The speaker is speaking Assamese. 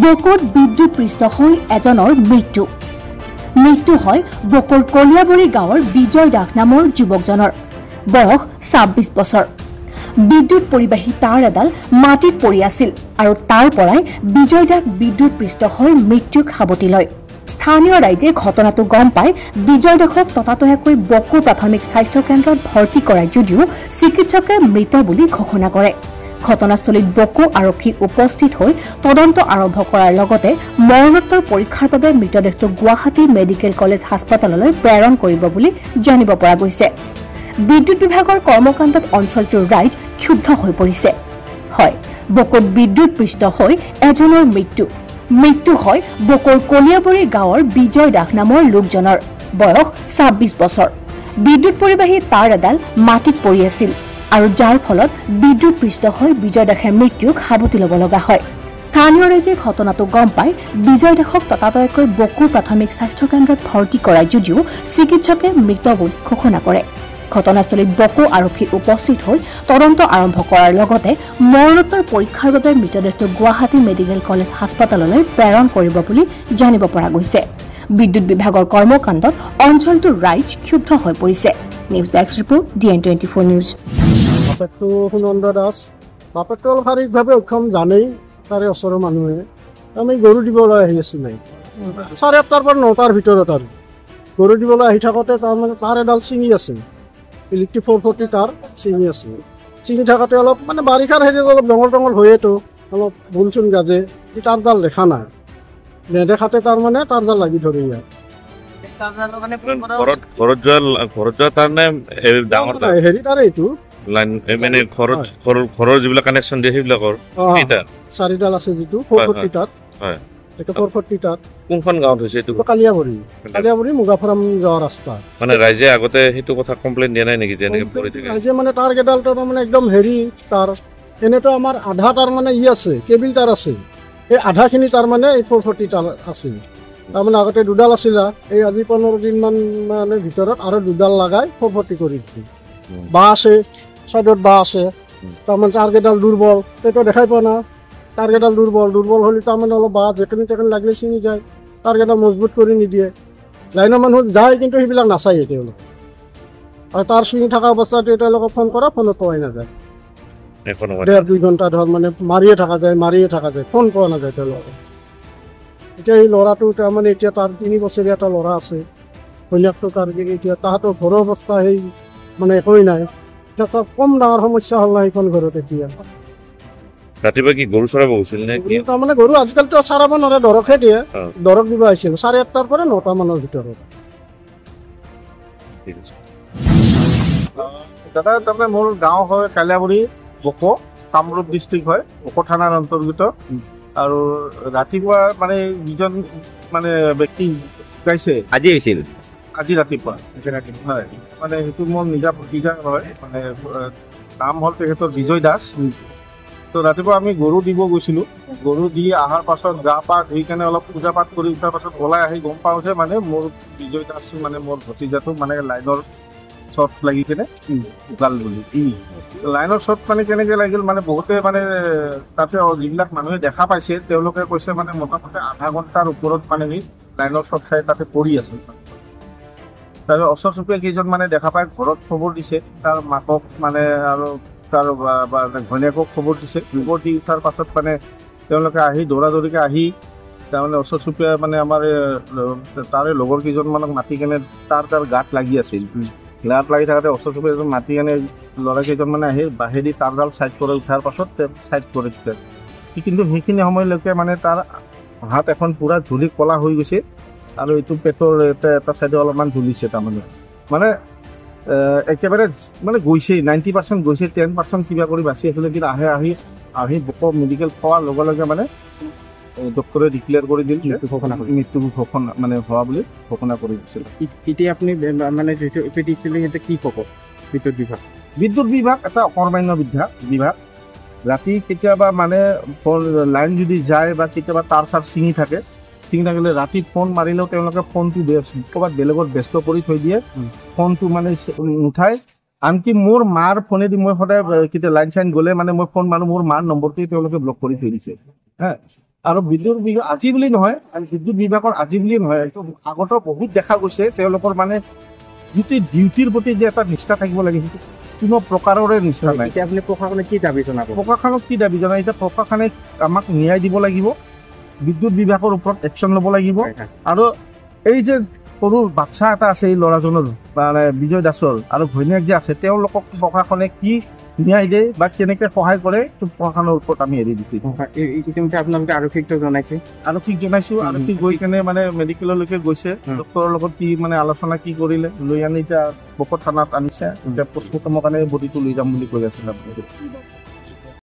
বকত বিদ্যুৎ পৃষ্ঠ হৈ এজনৰ মৃত্যু হয় বকৰ কলিয়াবৰী গাঁৱৰ বিজয় দাস নামৰ যুৱকজনৰ বয়স ২৬ বছৰ। বিদ্যুৎ পৰিবাহী তাঁৰ এডাল মাটিত পৰি আছিল আৰু তাৰ পৰাই বিজয় দাস বিদ্যুৎ পৃষ্ঠ হৈ মৃত্যুক সাৱটি লয়। স্থানীয় ৰাইজে ঘটনাটো গম পাই বিজয় দাসক ততাতৈয়াকৈ বকো প্ৰাথমিক স্বাস্থ্য কেন্দ্ৰত ভৰ্তি কৰায় যদিও চিকিৎসকে মৃত বুলি ঘোষণা কৰে। ঘটনাস্থলীত বকো আৰক্ষী উপস্থিত হৈ তদন্ত আৰম্ভ কৰাৰ লগতে মৰণোত্তৰ পৰীক্ষাৰ বাবে মৃতদেহটো গুৱাহাটী মেডিকেল কলেজ হাস্পতাললৈ প্ৰেৰণ কৰিব বুলি জানিব পৰা গৈছে। বিদ্যুৎ বিভাগৰ কৰ্মকাণ্ডত অঞ্চলটোৰ ৰাইজ ক্ষুব্ধ হৈ পৰিছে। হয়, বকোত বিদ্যুৎ পৃষ্ঠ হৈ এজনৰ মৃত্যু হয় বকৰ কলিয়াবৰী গাঁৱৰ বিজয় দাস নামৰ লোকজনৰ বয়স ২৬ বছৰ। বিদ্যুৎ পৰিবাহী তাঁৰ এডাল মাটিত পৰি আছিল আৰু যাৰ ফলত বিদ্যুৎ পৃষ্ঠ হৈ বিজয় দাসে মৃত্যুক সাৱটি ল'ব লগা হয়। স্থানীয় ৰাইজে ঘটনাটো গম পাই বিজয় দাসক ততাতৈয়াকৈ বকো প্ৰাথমিক স্বাস্থ্য কেন্দ্ৰত ভৰ্তি কৰায় যদিও চিকিৎসকে মৃত বুলি ঘোষণা কৰে। ঘটনাস্থলীত বকো আৰক্ষী উপস্থিত হৈ তদন্ত আৰম্ভ কৰাৰ লগতে মৰণোত্তৰ পৰীক্ষাৰ বাবে মৃতদেহটো গুৱাহাটী মেডিকেল কলেজ হাস্পতাললৈ প্ৰেৰণ কৰিব বুলি জানিব পৰা গৈছে। বিদ্যুৎ বিভাগৰ কৰ্মকাণ্ডত অঞ্চলটোৰ ৰাইজ ক্ষুব্ধ হৈ পৰিছে। News desk report DN24 news. বাপেকটো সুনন্দ দাস। বাপেকটো অলপ শাৰীৰিকভাৱে অক্ষম জানেই, তাৰে ওচৰৰ মানুহে। আমি গৰু দিবলৈ আহি আছিলে 8:30 পৰা 9টাৰ ভিতৰত আৰু গৰু দিবলৈ আহি থাকোঁতে তাৰমানে তাঁৰ এডাল ছিঙি আছে, ইলেক্ট্ৰিক 440 তাঁৰ ছিঙি আছে। ছিঙি থাকোঁতে অলপ মানে বাৰিষাৰ হেৰিত অলপ জঙল হয়েতো, অলপ ভুলচোন গাজে। তাঁৰডাল দেখা নাই, নেদেখাতে তাৰমানে তাঁৰডাল লাগি ধৰে ইয়াত। হেৰি তাৰে এইটো ঘৰৰ যিবিলাক কানেকশ্যন দিয়ে সেইবিলাকৰ 4ডাল আছে, যিটো 440 তাঁৰ। কোনখন গাঁৱত হৈছে এইটো? কালিয়াবৰী মুগাফৰাম যোৱা ৰাস্তা। মানে ৰাইজে আগতে সেইটো কথা কমপ্লেইন দিয়া নাই নেকি? ৰাইজে মানে তাঁৰ কেইডাল তাৰমানে একদম হেৰি তাঁৰ, এনেতো আমাৰ আধা তাৰ মানে আছে কেবিল তাঁৰ আছে, এই আধাখিনি তাৰমানে এই 440 তাঁৰ আছে। তাৰমানে আগতে 2ডাল আছিলে, এই আজি 15 দিনমান মানে ভিতৰত আৰু 2ডাল লগাই 440 কৰি দিছে। বাঁহ আছে, চাইডত বাঁহ আছে, তাৰমানে তাঁৰ কেইডাল দুৰ্বল, সেইটো দেখাই পোৱা নাই। তাঁৰ কেইডাল দুৰ্বল হ'লে তাৰমানে অলপ বাঁহ জেকেনি লাগিলে ছিঙি যায়, তাঁৰ কেইডাল মজবুত কৰি নিদিয়ে। লাইনৰ মানুহ যায় কিন্তু সেইবিলাক নাচায়ে তেওঁলোক, আৰু তাঁৰ ছিঙি থকা অৱস্থাত তেওঁলোকক ফোন কৰা, ফোনত পোৱাই নাযায়। 1.5-2 ঘণ্টা ধৰ মানে মাৰিয়ে থকা যায়, ফোন পোৱা নাযায় তেওঁলোকক। এতিয়া এই ল'ৰাটো তাৰমানে এতিয়া তাৰ 3 বছৰীয়া এটা ল'ৰা আছে, ঘৈণীয়েকটো তাৰ এতিয়া তাহাঁতৰ ঘৰৰ অৱস্থা সেই মানে একোৱেই নাই। এতিয়া তাৰ কম ডাঙৰ সমস্যা হ'ল না সেইখন ঘৰত। এতিয়া ৰাতিপুৱা কি গৰু চৰাব গৈছিল নে? তাৰমানে গৰু আজিকালিতো চৰাব নোৱাৰে, দৰকহে দিয়ে। দৰক দিব আহিছিল 8:30 পৰা 9টা মানৰ ভিতৰত। দাদা, তাৰমানে মোৰ গাঁও হয় কালিয়াবৰী, বকো কামৰূপ ডিষ্ট্ৰিক্ট হয়, বকো থানাৰ অন্তৰ্গত। আৰু ৰাতিপুৱা মানে যিজন মানে ব্যক্তি ঢুকাইছে আজি ৰাতিপুৱা হয়, মানে সেইটো মোৰ নিজা ভতিজা হয়, মানে নাম হ'ল তেখেতৰ বিজয় দাস। তো ৰাতিপুৱা আমি গৰু দিব গৈছিলোঁ, গৰু দি অহাৰ পাছত গা পা ধুই কেনে অলপ পূজা পাঠ কৰি উঠাৰ পাছত ওলাই আহি গম পাওঁ যে মানে মোৰ বিজয় দাস মানে মোৰ ভতিজাটো মানে লাইনৰ শ্বৰ্ট লাগি কেনে ঢুকাল বুলি। লাইনৰ শ্বৰ্ট মানে কেনেকৈ লাগিল মানে বহুতে মানে তাতে যিবিলাক মানুহে দেখা পাইছে তেওঁলোকে কৈছে মানে মোটামুটি আধা ঘণ্টাৰ ওপৰত মানে সি লাইনৰ শ্বৰ্ট খাই তাতে পৰি আছিল। তাৰপিছত ওচৰ চুবুৰীয়া কেইজন মানে দেখা পাই ঘৰত খবৰ দিছে, তাৰ মাকক মানে আৰু তাৰ ঘৈণীয়েকক খবৰ দিছে। খবৰ দি উঠাৰ পাছত মানে তেওঁলোকে আহি দৌৰাদৌৰিকৈ আহি তাৰমানে ওচৰ চুবুৰীয়া মানে আমাৰ তাৰে লগৰ কেইজনমানক মাতি কেনে তাৰ গাত লাগি আছিল। গাত লাগি থাকোঁতে ওচৰ চুবুৰীয়া মাতি কেনে ল'ৰা কেইজন মানে আহি বাঁহেদি তাঁৰডাল ছাইড কৰি উঠাৰ পাছত ছাইড কৰি দিছে। কিন্তু সেইখিনি সময়লৈকে মানে তাৰ হাত এখন পূৰা ঝুলি কলা হৈ গৈছে, আৰু এইটো পেটৰ এটা চাইডে অলপমান ঝুলিছে। তাৰমানে মানে একেবাৰে মানে গৈছে 90% গৈছে, 10% কিবা কৰি বাচি আছিলে। কিন্তু আহি বকো মেডিকেল পোৱাৰ লগে লগে মানে ডক্টৰে ডিক্লেয়াৰ কৰি দিল মৃত্যু ঘোষণা মানে হোৱা বুলি ঘোষণা কৰি দিছিল। এতিয়া আপুনি মানে যিটো দিছিলে সিহঁতে কি ক'ব? বিদ্যুৎ বিভাগ এটা অকৰ্মান্য বিভাগ। ৰাতি কেতিয়াবা মানে লাইন যদি যায় বা কেতিয়াবা তাঁৰ চাৰ ছিঙি থাকিলে ৰাতি ফোন মাৰিলেও তেওঁলোকে ফোনটো ক'ৰবাত বেলেগত ব্যস্ত কৰি থৈ দিয়ে, ফোনটো মানে নুঠায়। আনকি মোৰ মাৰ ফোনেদি মই সদায় কেতিয়া লাইন চাইন গ'লে মানে মই ফোন মাৰোঁ, মোৰ মাৰ নম্বৰটোৱে তেওঁলোকে ব্লক কৰি থৈ দিছে। হা, আৰু বিদ্যুৎ বিভাগ আজি বুলি নহয়, বিদ্যুৎ বিভাগৰ আজি বুলি নহয়, এইটো আগতো বহুত দেখা গৈছে তেওঁলোকৰ মানে যিটো ডিউটিৰ প্ৰতি যে এটা নিষ্ঠা থাকিব লাগে সেইটো কোনো প্ৰকাৰৰে নিষ্ঠা নাই। এতিয়া আপুনি প্ৰশাসনে কি দাবী জনাব? প্ৰশাসনক কি দাবী জনাই? এতিয়া প্ৰশাসনে আমাক ন্যায় দিব লাগিব, বিদ্যুৎ বিভাগৰ ওপৰত একশ্যন ল'ব লাগিব। আৰু এই যে সৰু বাচ্চা এটা আছে এই ল'ৰাজনৰ মানে বিজয় দাসৰ আৰু ঘৈণীয়েক যে আছে তেওঁলোকক প্ৰশাসনে কি ন্যায় দিয়ে বা কেনেকে সহায় কৰে প্ৰশাসনৰ ওপৰত আমি এৰি দিছোঁ। ইতিমধ্যে আপোনালোকে আৰক্ষীক জনাইছে? আৰক্ষীক জনাইছোঁ, আৰক্ষী গৈ কেনে মানে মেডিকেললৈকে গৈছে, ডক্টৰৰ লগত কি মানে আলোচনা কি কৰিলে লৈ আনি এতিয়া বকো থানাত আনিছে, এতিয়া পষ্টমৰ্টেমৰ কাৰণে বডিটো লৈ যাম বুলি কৈ আছিলে।